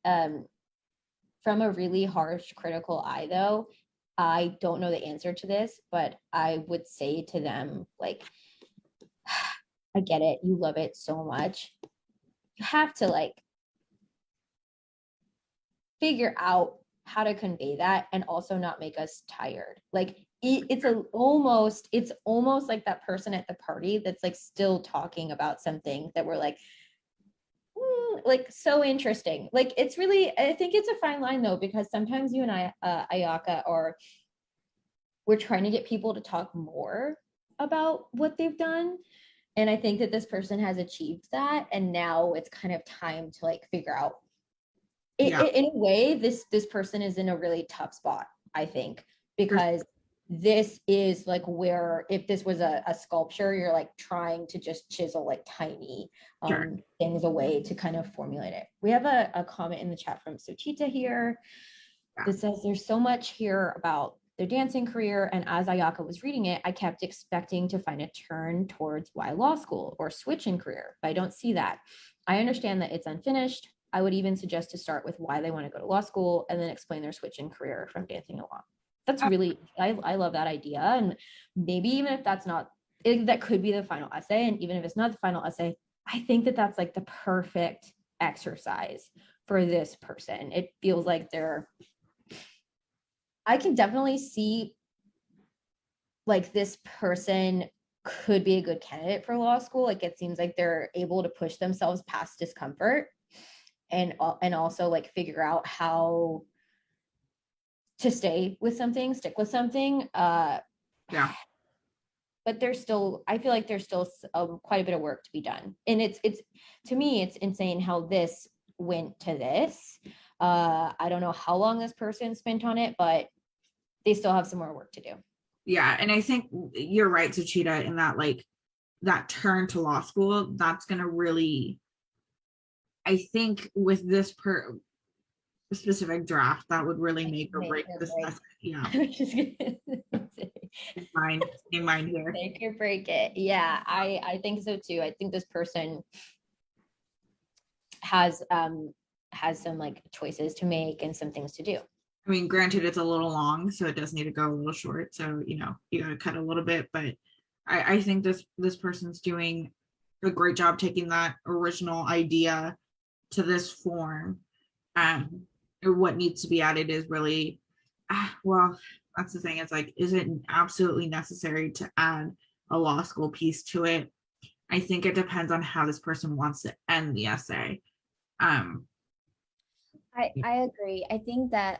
From a really harsh critical eye, though, I don't know the answer to this, but I would say to them, like, I get it. You love it so much. You have to like figure out how to convey that and also not make us tired. Like, it's almost like that person at the party that's like still talking about something that we're like so interesting. Like, it's really, I think it's a fine line though, because sometimes you and I, Ayaka, we're trying to get people to talk more about what they've done. And I think that this person has achieved that. And now it's kind of time to like figure out in a way, this person is in a really tough spot, I think, because this is like where, if this was a sculpture, you're like trying to just chisel like tiny things away to kind of formulate it. We have a comment in the chat from Suchita here that says, there's so much here about their dancing career. And as Ayaka was reading it, I kept expecting to find a turn towards why law school or switch in career, but I don't see that. I understand that it's unfinished. I would even suggest to start with why they want to go to law school and then explain their switch in career from dancing to law. That's really, I love that idea. And maybe even if that's not, that could be the final essay. And even if it's not the final essay, I think that that's like the perfect exercise for this person. It feels like I can definitely see like this person could be a good candidate for law school. Like it seems like they're able to push themselves past discomfort and also like figure out how to stick with something. Yeah. But I feel like there's still quite a bit of work to be done. And it's to me, it's insane how this went to this. I don't know how long this person spent on it, but they still have some more work to do. Yeah. And I think you're right, Suchita, in that like that turn to law school, that's going to really, I think with this specific draft, that would really make or break this. Yeah. Same mind here. Make or break it. Yeah, I think so too. I think this person has some like choices to make and some things to do. I mean, granted, it's a little long, so it does need to go a little short. So, you know, you got to cut a little bit, but I think this person's doing a great job taking that original idea to this form. What needs to be added is really, well, that's the thing. It's like, is it absolutely necessary to add a law school piece to it? I think it depends on how this person wants to end the essay. I agree. I think that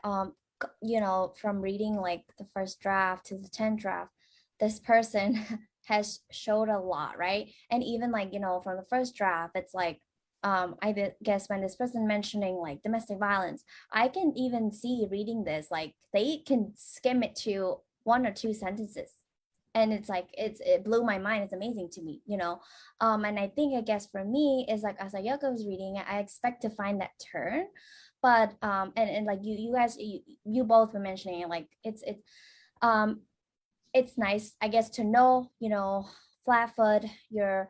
you know, from reading like the first draft to the 10th draft, this person has showed a lot, right? And even like, you know, from the first draft, it's like I guess when this person mentioning like domestic violence, I can even see reading this, like they can skim it to 1 or 2 sentences. And it's like it blew my mind. It's amazing to me, you know. And I think I guess for me is like as Ayaka was reading it, I expect to find that turn. But and like you guys you both were mentioning it, like it's nice, I guess, to know, you know, Flatfoot, you're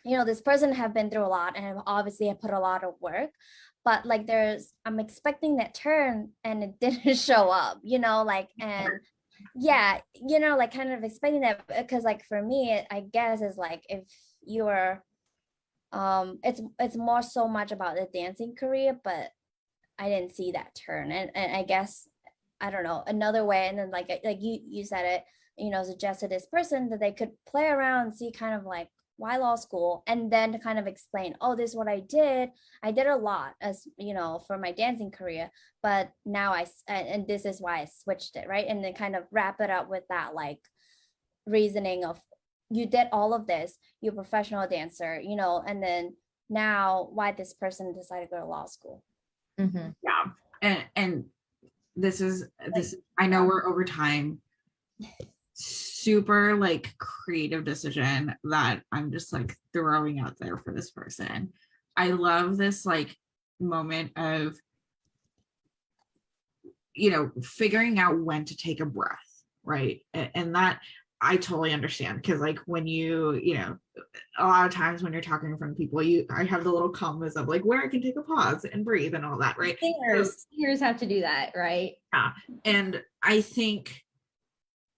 you know, this person have been through a lot and obviously have put a lot of work, but like I'm expecting that turn and it didn't show up, you know, like, and yeah, you know, like kind of expecting that, because like for me, I guess is like if you're it's more so much about the dancing career, but I didn't see that turn. And I guess I don't know, another way, and then like you said it, you know, suggested this person that they could play around and see kind of like why law school, and then to kind of explain, oh, this is what I did a lot, as you know, for my dancing career, but now and this is why I switched it, right? And then kind of wrap it up with that like reasoning of you did all of this, you're a professional dancer, you know, and then now why this person decided to go to law school. Mm-hmm. Yeah. And this is I know we're over time. Super like creative decision that I'm just like throwing out there for this person. I love this like moment of, you know, figuring out when to take a breath, right? And that I totally understand, because like when you know, a lot of times when you're talking in front of people, I have the little commas of like where I can take a pause and breathe and all that, right? Singers have to do that, right? Yeah. And I think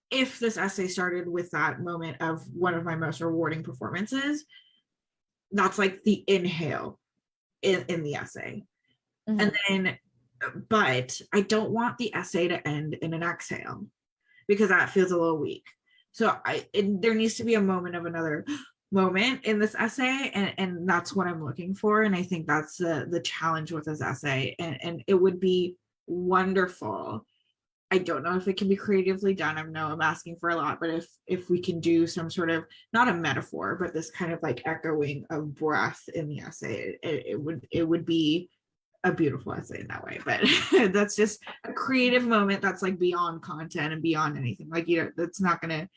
if this essay started with that moment of one of my most rewarding performances, that's like the inhale in the essay. Mm-hmm. And then, but I don't want the essay to end in an exhale, because that feels a little weak. So there needs to be a moment of another moment in this essay, and that's what I'm looking for. And I think that's the challenge with this essay, and it would be wonderful. I don't know if it can be creatively done. I know I'm asking for a lot, but if we can do some sort of, not a metaphor, but this kind of like echoing of breath in the essay, it would be a beautiful essay in that way. But that's just a creative moment that's like beyond content and beyond anything. Like, you know, that's not gonna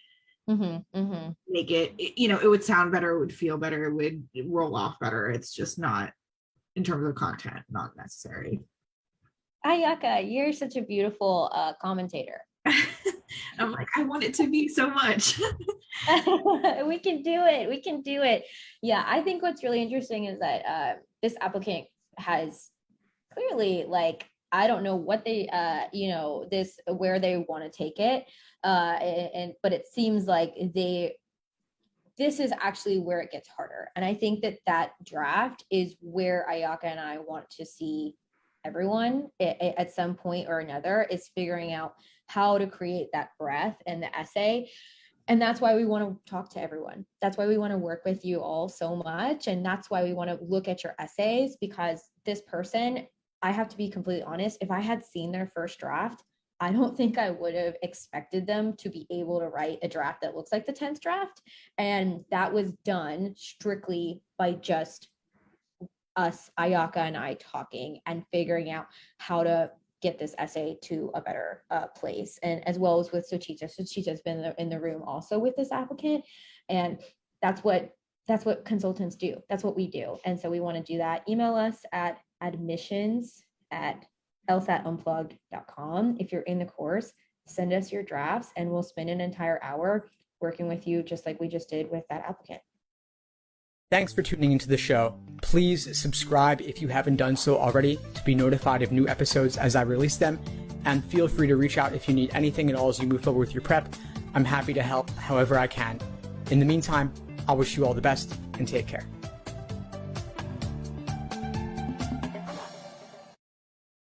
make it, you know, it would sound better, it would feel better, it would roll off better. It's just not, in terms of content, not necessary. Ayaka, you're such a beautiful commentator. I'm like, I want it to be so much. We can do it. We can do it. Yeah, I think what's really interesting is that this applicant has clearly, like, I don't know what they this where they want to take it, but it seems like this is actually where it gets harder. And I think that draft is where Ayaka and I want to see everyone at some point or another, is figuring out how to create that breadth in the essay. And that's why we want to talk to everyone. That's why we want to work with you all so much. And that's why we want to look at your essays, because this person, I have to be completely honest, if I had seen their first draft, I don't think I would have expected them to be able to write a draft that looks like the 10th draft. And that was done strictly by just us, Ayaka and I, talking and figuring out how to get this essay to a better place. And as well as with Sochita. Sochita's been in the room also with this applicant. And that's what consultants do. That's what we do. And so we want to do that. Email us at admissions@lsatunplugged.com. If you're in the course, send us your drafts and we'll spend an entire hour working with you, just like we just did with that applicant. Thanks for tuning into the show. Please subscribe if you haven't done so already to be notified of new episodes as I release them. And feel free to reach out if you need anything at all as you move forward with your prep. I'm happy to help however I can. In the meantime, I wish you all the best and take care.